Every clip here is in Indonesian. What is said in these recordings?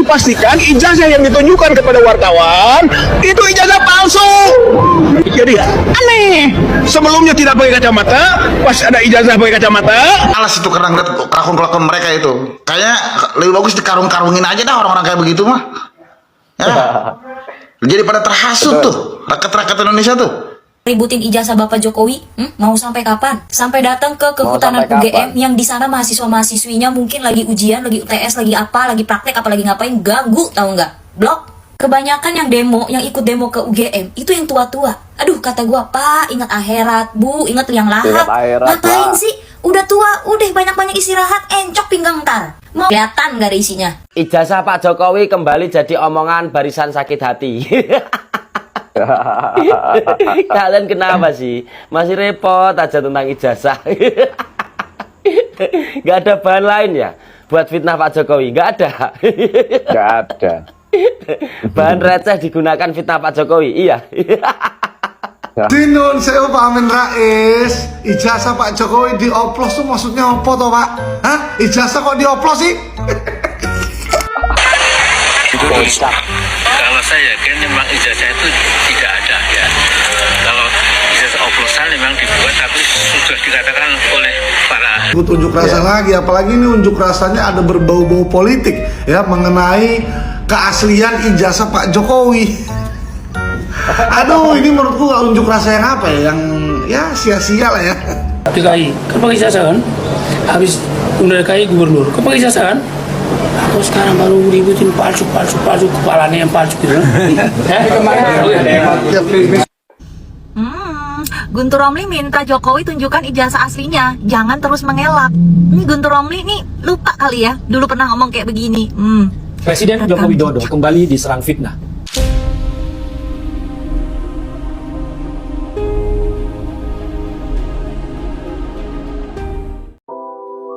Pastikan ijazah yang ditunjukkan kepada wartawan itu ijazah palsu. Jadi aneh. Sebelumnya tidak pakai kacamata, pas ada ijazah pakai kacamata. Alas itu karena ngeliat kelakon-kelakon mereka itu. Kayaknya lebih bagus dikarung-karungin aja dah orang-orang kayak begitu mah. Ya. Jadi pada terhasut tuh rakyat-rakyat Indonesia tuh. Ributin ijazah Bapak Jokowi, mau sampai kapan? Sampai datang ke kehutanan UGM yang di sana mahasiswa-mahasiswinya mungkin lagi ujian, lagi UTS, lagi apa, lagi praktek, apa lagi ngapain, ganggu, tahu nggak? Blok. Kebanyakan yang demo, yang ikut demo ke UGM itu yang tua-tua. Aduh, kata gua, Pak, ingat akhirat, Bu, ingat yang lahap. Ngapain sih? Udah tua, udah banyak-banyak istirahat, encok pinggang ntar. Mau kelihatan gak ada isinya? Ijazah Pak Jokowi kembali jadi omongan barisan sakit hati. Kalian kenapa sih? Masih repot aja tentang ijazah. Gak ada bahan lain ya buat fitnah Pak Jokowi? Gak ada. Gak ada. Bahan receh digunakan fitnah Pak Jokowi? Iya. Dinun saya Pak Amin Rais, ijazah Pak Jokowi dioplos tuh maksudnya apa toh Pak? Hah? Ijazah kok dioplos sih? Kalau saya yakin memang ijazah itu tidak ada ya. Kalau ijazah oplosan memang dibuat tapi sudah dikatakan oleh para Unjuk rasa lagi, apalagi ini unjuk rasanya ada berbau-bau politik ya mengenai keaslian ijazah Pak Jokowi. Aduh, ini menurutku unjuk rasa yang apa ya? Yang ya sia-sia lah ya. DKI, kan pakai ijazah kan? Habis undang DKI gubernur, kan pakai ijazah kan? Atau sekarang baru ributin palsu, kepalanya yang palsu gitu kan? Guntur Romli minta Jokowi tunjukkan ijazah aslinya, jangan terus mengelak. Ini Guntur Romli nih lupa kali ya, dulu pernah ngomong kayak begini. Presiden Joko Widodo kembali diserang fitnah.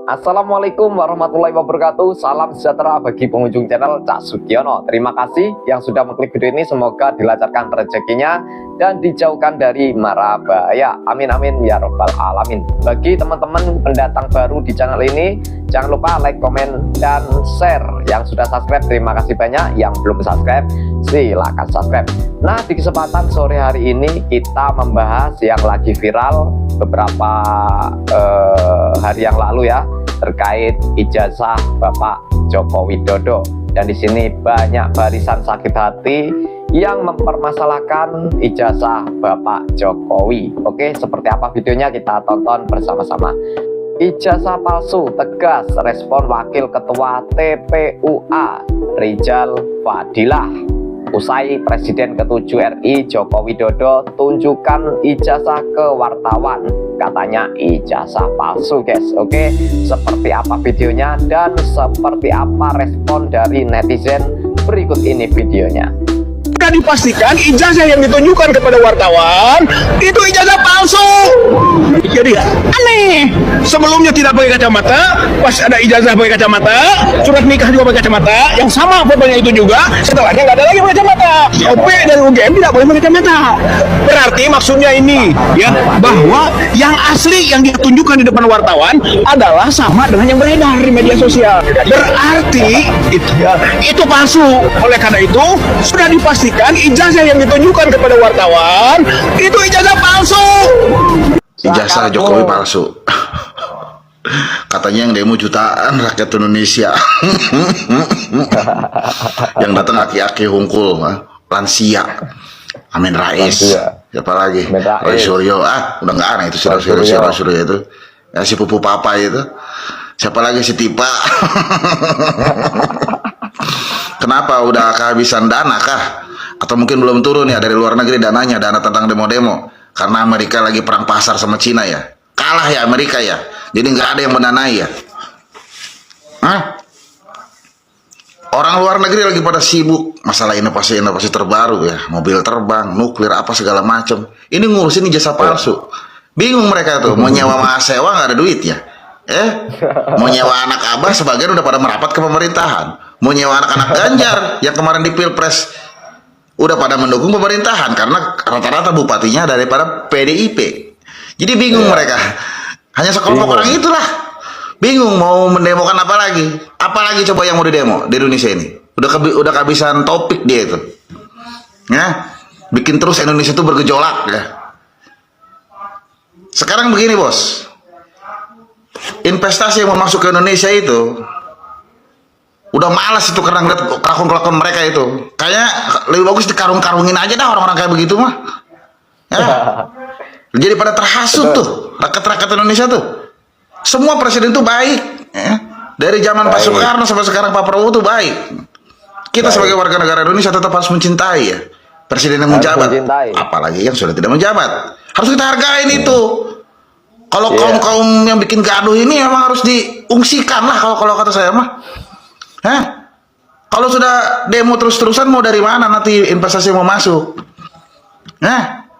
Assalamualaikum warahmatullahi wabarakatuh. Salam sejahtera bagi pengunjung channel Cak Sugiono. Terima kasih yang sudah mengklik video ini. Semoga dilancarkan rezekinya dan dijauhkan dari mara bahaya. Amin amin ya robbal alamin. Bagi teman-teman pendatang baru di channel ini, jangan lupa like, komen, dan share. Yang sudah subscribe, terima kasih banyak. Yang belum subscribe, silakan subscribe. Nah, di kesempatan sore hari ini kita membahas yang lagi viral beberapa hari yang lalu ya, terkait ijazah Bapak Joko Widodo. Dan di sini banyak barisan sakit hati yang mempermasalahkan ijazah Bapak Jokowi. Oke, seperti apa videonya kita tonton bersama-sama. Ijazah palsu, tegas respon Wakil Ketua TPUA Rizal Fadilah. Usai Presiden ke-7 RI Joko Widodo tunjukkan ijazah ke wartawan, katanya ijazah palsu guys. Oke, seperti apa videonya dan seperti apa respon dari netizen, berikut ini videonya. Sudah dipastikan ijazah yang ditunjukkan kepada wartawan itu ijazah palsu. Jadi aneh. Sebelumnya tidak pakai kacamata, pas ada ijazah pakai kacamata, surat nikah juga pakai kacamata, yang sama fotonya itu juga, setelahnya nggak ada lagi pakai kacamata. OP dari UGM tidak boleh pakai kacamata. Berarti maksudnya ini ya, bahwa yang asli yang ditunjukkan di depan wartawan adalah sama dengan yang beredar di media sosial. Berarti itu palsu. Oleh karena itu sudah dipastikan ijazah yang ditunjukkan kepada wartawan itu ijazah palsu. Ijazah Jokowi palsu. Katanya yang demo jutaan rakyat Indonesia. Yang datang aki-aki hungkul, lansia. Amin Rais. Siapa lagi? Roy Suryo. Udah nggak aneh itu Roy Suryo itu. Ya, si Pupu Papa itu. Siapa lagi si Tipa? Kenapa? Udah kehabisan dana kah? Atau mungkin belum turun ya dari luar negeri dananya, dana tentang demo-demo. Karena Amerika lagi perang pasar sama Cina ya. Kalah ya Amerika ya. Jadi nggak ada yang mendanai ya. Hah? Orang luar negeri lagi pada sibuk masalah inovasi terbaru ya. Mobil terbang, nuklir, apa segala macam. Ini ngurusin ijazah palsu. Bingung mereka tuh. Mau nyewa mahasiswa nggak ada duit ya. Mau nyewa anak abah sebagian udah pada merapat ke pemerintahan. Mau nyewa anak-anak Ganjar yang kemarin di Pilpres udah pada mendukung pemerintahan karena rata-rata bupatinya daripada PDIP. Jadi bingung mereka. Hanya sekelompok orang itulah. Bingung mau mendemokan apa lagi? Apa lagi coba yang mau didemo di Indonesia ini? Udah kehabisan topik dia itu. Ya, bikin terus Indonesia itu bergejolak ya. Sekarang begini bos, investasi yang mau masuk ke Indonesia itu udah malas itu karena ngeliat kelakuan mereka itu. Kayaknya lebih bagus dikarung-karungin aja dah orang-orang kayak begitu mah. Ya. Jadi pada terhasut tuh rakyat-rakyat Indonesia tuh. Semua presiden tuh baik. Ya. Dari zaman Pak Soekarno sampai sekarang Pak Prabowo tuh baik. Kita sebagai warga negara Indonesia tetap harus mencintai ya presiden yang menjabat. Apalagi yang sudah tidak menjabat. Harus kita hargain itu. Kalau kaum-kaum yang bikin gaduh ini memang harus diungsikan lah kalau kata saya mah. Kalau sudah demo terus-terusan mau dari mana nanti investasi mau masuk?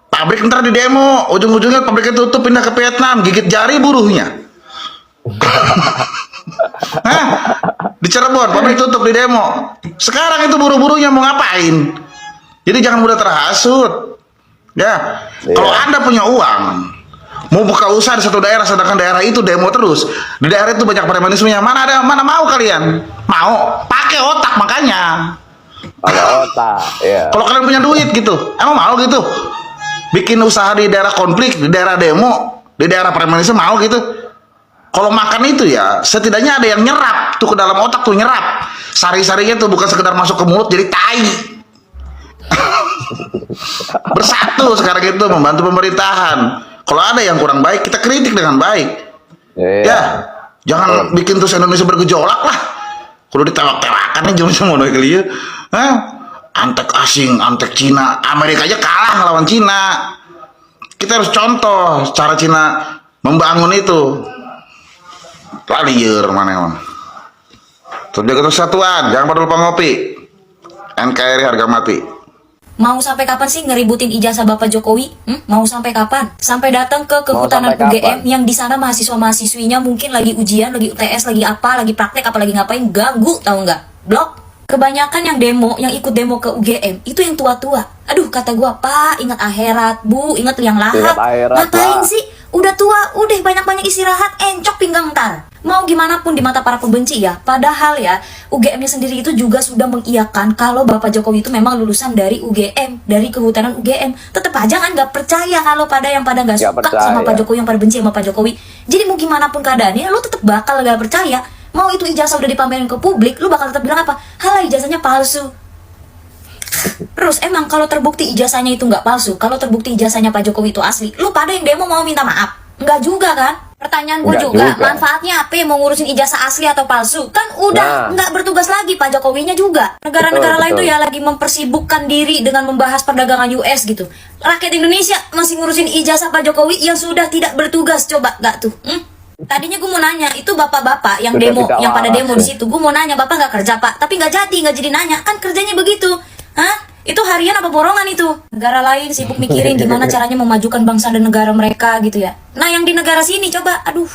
Pabrik ntar di demo, ujung-ujungnya pabriknya tutup pindah ke Vietnam, gigit jari buruhnya. Di Cirebon pabrik tutup di demo. Sekarang itu buruh-buruhnya mau ngapain? Jadi jangan mudah terhasut. Ya, kalau Anda punya uang, mau buka usaha di satu daerah, sedangkan daerah itu demo terus, di daerah itu banyak premanismenya, mana mau kalian? Mau? Pakai otak makanya. Pakai otak, ya. Kalau kalian punya duit gitu, emang mau gitu? Bikin usaha di daerah konflik, di daerah demo, di daerah premanisme mau gitu? Kalau makan itu ya, setidaknya ada yang nyerap tuh ke dalam otak tuh nyerap. Sari-sarinya tuh bukan sekedar masuk ke mulut jadi tai. Bersatu sekarang itu membantu pemerintahan. Kalau ada yang kurang baik kita kritik dengan baik. Ya, jangan bikin terus Indonesia bergejolak lah. Kalau ditewak-tewakan nih cuma mau kali ya. Antek asing, antek Cina, Amerika aja kalah ngelawan Cina. Kita harus contoh cara Cina membangun itu. Lalier mana emang. Terjaga kesatuan, jangan pada lupa ngopi. NKRI harga mati. Mau sampai kapan sih ngeributin ijazah Bapak Jokowi? Mau sampai kapan? Sampai datang ke kehutanan UGM yang di sana mahasiswa-mahasiswinya mungkin lagi ujian, lagi UTS, lagi apa, lagi praktek, apa lagi ngapain, ganggu, tahu nggak? Blok. Kebanyakan yang demo, yang ikut demo ke UGM itu yang tua-tua. Aduh, kata gua, Pak, ingat akhirat, Bu, ingat liang lahat. Ngapain sih? Udah tua, udah banyak-banyak istirahat, encok pinggang ntar. Mau gimana pun di mata para pembenci ya. Padahal ya, UGM-nya sendiri itu juga sudah mengiyakan kalau Bapak Jokowi itu memang lulusan dari UGM, dari kehutanan UGM. Tetap aja kan nggak percaya kalau pada nggak suka sama Pak Jokowi, yang pada benci sama Pak Jokowi. Jadi mau gimana pun keadaannya, lu tetap bakal nggak percaya. Mau itu ijazah udah dipamerin ke publik, lu bakal tetap bilang apa? Halah, ijazahnya palsu. Terus emang kalau terbukti ijazahnya itu nggak palsu, kalau terbukti ijazahnya Pak Jokowi itu asli, lu pada yang demo mau minta maaf? Nggak juga kan? Pertanyaan gue juga, manfaatnya apa mau ngurusin ijazah asli atau palsu? Kan udah nggak bertugas lagi Pak Jokowinya juga. Negara-negara lain tuh ya lagi mempersibukkan diri dengan membahas perdagangan US gitu. Rakyat Indonesia masih ngurusin ijazah Pak Jokowi yang sudah tidak bertugas. Coba nggak tuh? Tadinya gue mau nanya, itu bapak-bapak yang demo, yang pada demo di situ, gue mau nanya, bapak nggak kerja Pak? Tapi nggak jadi nanya, kan kerjanya begitu. Itu harian apa borongan itu? Negara lain sibuk mikirin gimana caranya memajukan bangsa dan negara mereka gitu ya. Nah yang di negara sini coba, aduh,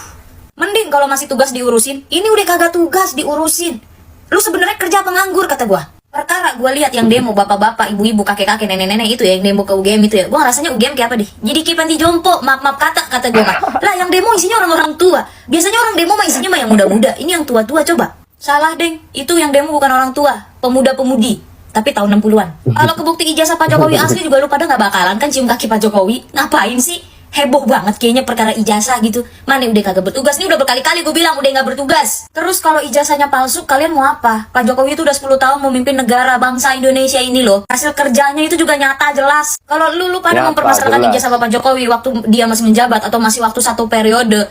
mending kalau masih tugas diurusin. Ini udah kagak tugas diurusin. Lu sebenarnya kerja penganggur kata gua. Perkara gua lihat yang demo bapak-bapak, ibu-ibu, kakek-kakek, nenek-nenek itu ya, yang demo ke UGM itu ya. Gua rasanya UGM kayak apa deh? Jadi kayak panti jompo, maaf kata gua kan. Lah yang demo isinya orang-orang tua. Biasanya orang demo mah isinya mah yang muda-muda. Ini yang tua-tua coba. Salah deng, itu yang demo bukan orang tua, pemuda-pemudi. Tapi tahun 60-an. Kalau kebukti ijazah Pak Jokowi asli juga lu pada nggak bakalan kan cium kaki Pak Jokowi. Ngapain sih? Heboh banget kayaknya perkara ijazah gitu. Mana udah kagak bertugas. Ini udah berkali-kali gue bilang udah nggak bertugas. Terus kalau ijazahnya palsu, kalian mau apa? Pak Jokowi itu udah 10 tahun memimpin negara bangsa Indonesia ini loh. Hasil kerjanya itu juga nyata jelas. Kalau lu pada mempermasalahkan ijazah Bapak Jokowi waktu dia masih menjabat atau masih waktu satu periode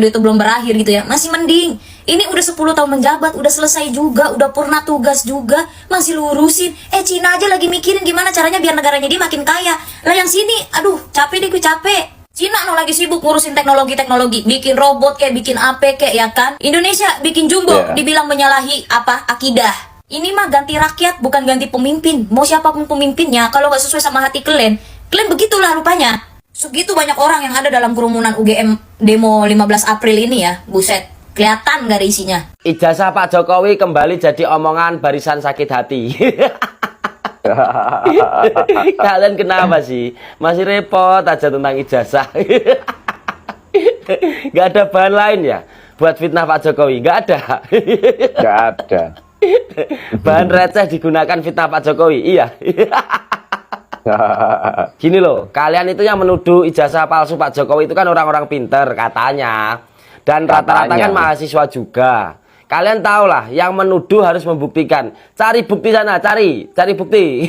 itu belum berakhir gitu ya, masih mending. Ini udah 10 tahun menjabat, udah selesai juga, udah purna tugas juga, masih lurusin. Cina aja lagi mikirin gimana caranya biar negaranya dia makin kaya. Lah yang sini, aduh, capek deh gue capek. Cina lagi sibuk ngurusin teknologi, bikin robot kayak bikin apa kayak ya kan. Indonesia bikin jumbo, dibilang menyalahi apa? Akidah. Ini mah ganti rakyat, bukan ganti pemimpin. Mau siapapun pemimpinnya, kalau nggak sesuai sama hati kalian begitulah rupanya. Segitu banyak orang yang ada dalam kerumunan UGM demo 15 April ini ya, buset. Kelihatan gak ada isinya. Ijazah Pak Jokowi kembali jadi omongan barisan sakit hati. Kalian kenapa sih? Masih repot aja tentang ijazah. Gak ada bahan lain ya buat fitnah Pak Jokowi? Gak ada. Gak ada. Bahan receh digunakan fitnah Pak Jokowi. Iya. Gini loh, kalian itu yang menuduh ijazah palsu Pak Jokowi itu kan orang-orang pinter katanya. Dan rata-rata kan mahasiswa juga. Kalian tahu lah, yang menuduh harus membuktikan. Cari bukti sana, cari bukti.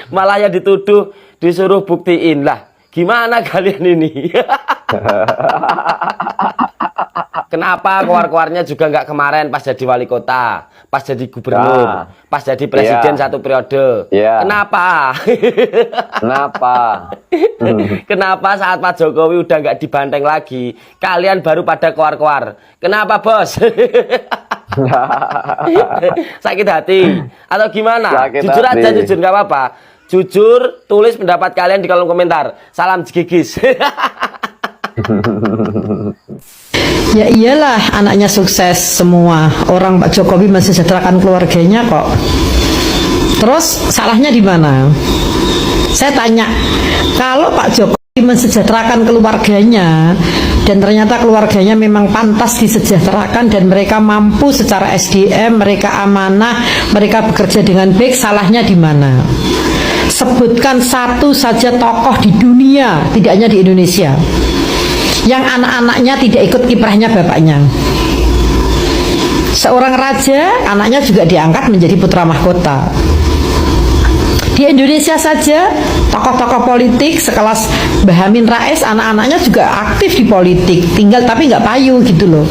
Malah yang dituduh disuruh buktiin lah. Gimana kalian ini? Kenapa keluar-keluarnya juga nggak kemarin pas jadi wali kota, pas jadi gubernur, pas jadi presiden satu periode? Kenapa? Kenapa? Kenapa saat Pak Jokowi udah nggak dibanteng lagi, kalian baru pada keluar-keluar? Kenapa, bos? Sakit hati atau gimana? Jujur aja, jujur nggak apa-apa. Jujur, tulis pendapat kalian di kolom komentar. Salam jigigis. Ya iyalah, anaknya sukses semua. Orang Pak Jokowi mensejahterakan keluarganya kok. Terus salahnya di mana? Saya tanya, kalau Pak Jokowi mensejahterakan keluarganya dan ternyata keluarganya memang pantas disejahterakan dan mereka mampu secara SDM, mereka amanah, mereka bekerja dengan baik, salahnya di mana? Sebutkan satu saja tokoh di dunia, tidak hanya di Indonesia, yang anak-anaknya tidak ikut kiprahnya bapaknya. Seorang raja, anaknya juga diangkat menjadi putra mahkota. Di Indonesia saja, tokoh-tokoh politik sekelas Mbah Amin Rais, anak-anaknya juga aktif di politik, tinggal tapi nggak payu gitu loh.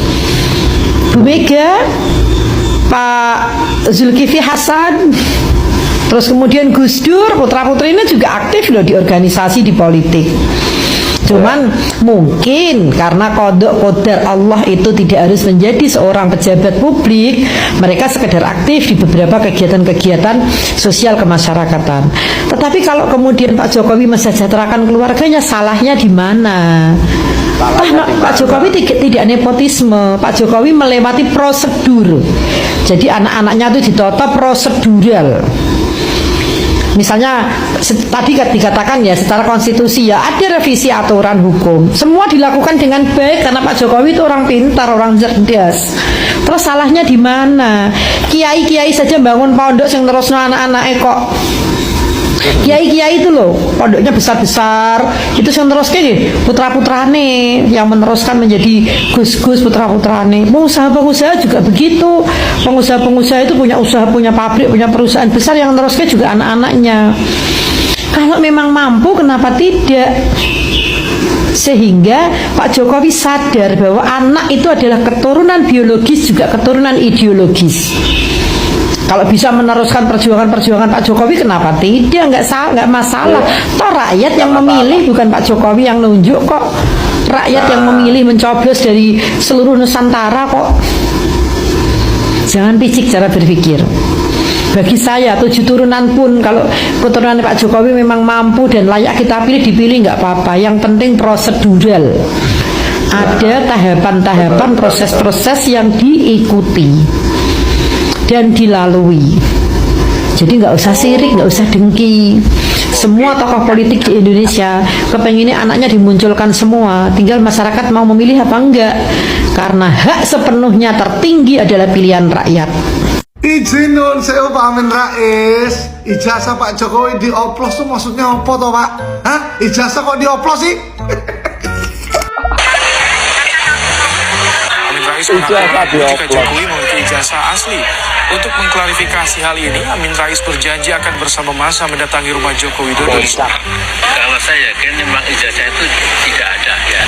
Bu Mega, Pak Zulkifli Hasan, terus kemudian Gus Dur, putra-putrinya juga aktif loh di organisasi, di politik. Cuman mungkin karena kodok kodar Allah itu tidak harus menjadi seorang pejabat publik, mereka sekedar aktif di beberapa kegiatan-kegiatan sosial kemasyarakatan. Tetapi kalau kemudian Pak Jokowi mensejahterakan keluarganya, salahnya di mana? Pak Jokowi tidak nepotisme. Pak Jokowi melewati prosedur. Jadi anak-anaknya itu ditata prosedural. Misalnya tadi dikatakan ya secara konstitusi ya ada revisi aturan hukum, semua dilakukan dengan baik karena Pak Jokowi itu orang pintar, orang cerdas. Terus salahnya di mana? Kiai-kiai saja bangun pondok yang terus anak-anak kok. Kiai-kiai itu loh pondoknya besar-besar, itu yang terus nih putra-putrane yang meneruskan menjadi gus-gus putra-putrane. Pengusaha-pengusaha juga begitu. Pengusaha-pengusaha itu punya usaha, punya pabrik, punya perusahaan besar, yang meneruskan juga anak-anaknya. Kalau memang mampu, kenapa tidak? Sehingga Pak Jokowi sadar bahwa anak itu adalah keturunan biologis juga keturunan ideologis. Kalau bisa meneruskan perjuangan-perjuangan Pak Jokowi, kenapa tidak? Nggak masalah. Toh rakyat yang memilih, bukan Pak Jokowi yang nunjuk kok. Rakyat yang memilih mencoblos dari seluruh Nusantara kok. Jangan picik cara berpikir. Bagi saya 7 turunan pun, kalau keturunan Pak Jokowi memang mampu dan layak kita pilih, dipilih nggak apa-apa. Yang penting prosedural. Ada tahapan-tahapan, proses-proses yang diikuti dan dilalui. Jadi nggak usah sirik, nggak usah dengki. Semua tokoh politik di Indonesia kepenginnya anaknya dimunculkan semua, tinggal masyarakat mau memilih apa enggak. Karena hak sepenuhnya tertinggi adalah pilihan rakyat. Izin nun saya Pak Amin Rais, ijazah Pak Jokowi dioplos tuh maksudnya apa toh Pak? Hah? Ijazah kok dioplos sih? Ijazah jika Jokowi memiliki ijazah asli. Untuk mengklarifikasi hal ini, Amin Rais berjanji akan bersama masa mendatangi rumah Joko Widodo di sana. Kalau saya yakin memang ijazah itu tidak ada ya.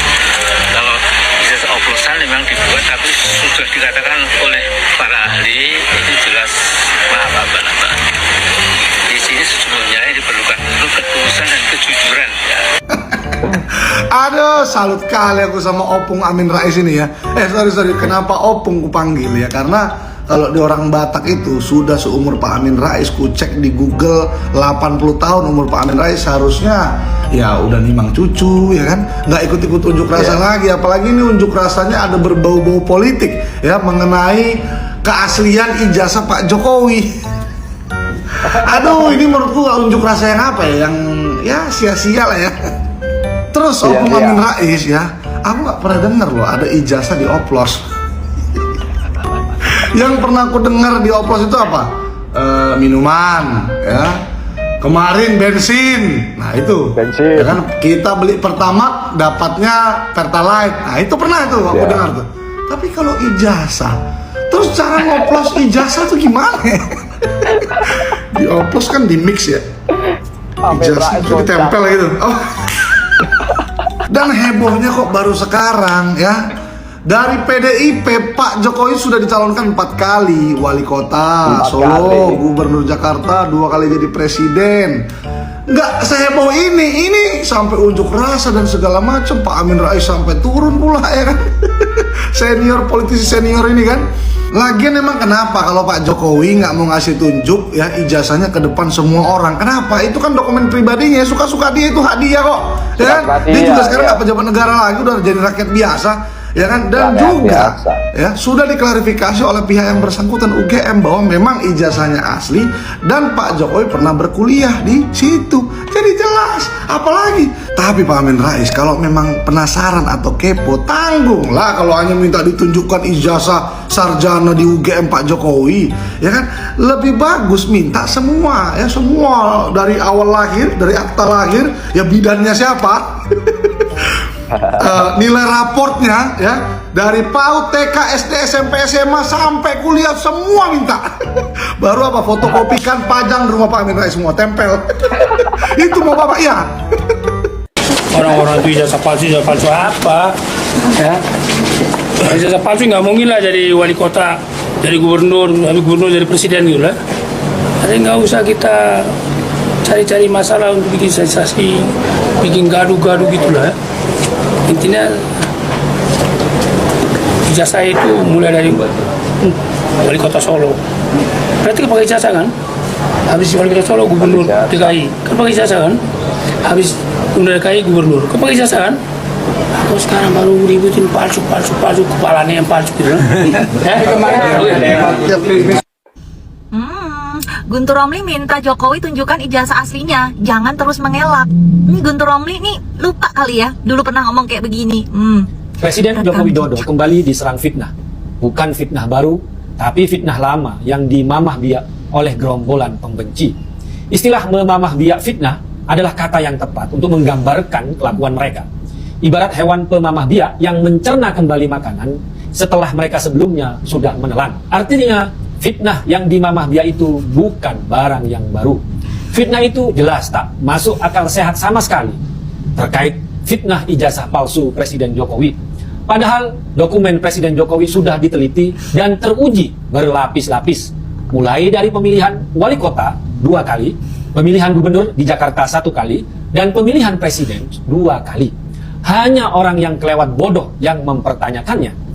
Kalau ijazah oplosan memang dibuat, tapi sudah dikatakan oleh para ahli itu jelas apa-apa. Di sini sesungguhnya yang diperlukan itu ketulusan dan kejujuran ya. Aduh, salut kali aku sama Opung Amin Rais ini ya. Sorry, kenapa Opung ku panggil ya? Karena kalau di orang Batak itu sudah seumur Pak Amin Rais, ku cek di Google 80 tahun umur Pak Amin Rais, harusnya ya udah nimang cucu ya kan, nggak ikut-ikut unjuk rasa lagi. Apalagi ini unjuk rasanya ada berbau-bau politik ya mengenai keaslian ijazah Pak Jokowi. Aduh, ini menurutku unjuk rasa yang apa ya, yang ya sia-sia lah ya. Terus Opung Amin Rais ya, aku nggak pernah dengar loh ada ijazah dioplos. Yang pernah aku dengar di oplos itu apa? Minuman, ya. Kemarin bensin. Nah, itu. Bensin. Ya kan kita beli Pertamax dapatnya Pertalite. Nah, itu pernah tuh aku dengar tuh. Tapi kalau ijazah, terus cara ngoplos ijazah tuh gimana? Di oplos kan di mix ya. Ijazah itu ditempel gitu. Oh. Dan hebohnya kok baru sekarang ya. Dari PDIP Pak Jokowi sudah dicalonkan 4 kali wali kota Solo, gubernur Jakarta 2 kali jadi presiden. Nggak seheboh ini sampai unjuk rasa dan segala macam. Pak Amin Rais sampai turun pula ya kan. Senior, politisi senior ini kan. Lagian emang kenapa kalau Pak Jokowi nggak mau ngasih tunjuk ya ijazahnya ke depan semua orang? Kenapa? Itu kan dokumen pribadinya, suka-suka dia, itu hadiah kok. Ya kan? Dia juga sekarang nggak pejabat negara lagi, udah jadi rakyat biasa. Ya kan, dan juga ya sudah diklarifikasi oleh pihak yang bersangkutan UGM bahwa memang ijazahnya asli dan Pak Jokowi pernah berkuliah di situ, jadi jelas. Apalagi tapi Pak Amin Rais kalau memang penasaran atau kepo, tanggung lah kalau hanya minta ditunjukkan ijazah sarjana di UGM Pak Jokowi, ya kan. Lebih bagus minta semua ya, semua dari awal lahir, dari akta lahir, ya bidannya siapa. Nilai raportnya ya dari PAUD, TK, SD, SMP, SMA sampai kuliah semua minta. Baru apa, fotokopikan, pajang di rumah Pak Amin Rais semua, tempel. Itu mau Bapak ya. Orang-orang itu ijazah palsu apa? Ya, ijazah palsu nggak mungkin lah jadi wali kota, jadi gubernur, jadi presiden gitu lah. Jadi nggak usah kita cari-cari masalah untuk bikin sensasi, bikin gaduh-gaduh gitulah. Intinya ijazah itu mulai dari wali kota Solo. Berarti pakai ijazah kan? Habis wali kota Solo gubernur DKI kan pakai ijazah kan? Habis gubernur DKI gubernur kan pakai ijazah kan? Atau sekarang baru ributin palsu, kepalanya yang palsu gitu. Guntur Romli minta Jokowi tunjukkan ijazah aslinya, jangan terus mengelak. Ini Guntur Romli nih lupa kali ya, dulu pernah ngomong kayak begini. Presiden Joko Widodo kembali diserang fitnah. Bukan fitnah baru, tapi fitnah lama yang dimamah biak oleh gerombolan pembenci. Istilah memamah biak fitnah adalah kata yang tepat untuk menggambarkan kelakuan mereka. Ibarat hewan pemamah biak yang mencerna kembali makanan setelah mereka sebelumnya sudah menelan. Artinya, fitnah yang dimamah biak itu bukan barang yang baru. Fitnah itu jelas tak masuk akal sehat sama sekali terkait fitnah ijazah palsu Presiden Jokowi. Padahal dokumen Presiden Jokowi sudah diteliti dan teruji berlapis-lapis. Mulai dari pemilihan wali kota 2 kali, pemilihan gubernur di Jakarta 1 kali, dan pemilihan presiden 2 kali. Hanya orang yang kelewat bodoh yang mempertanyakannya.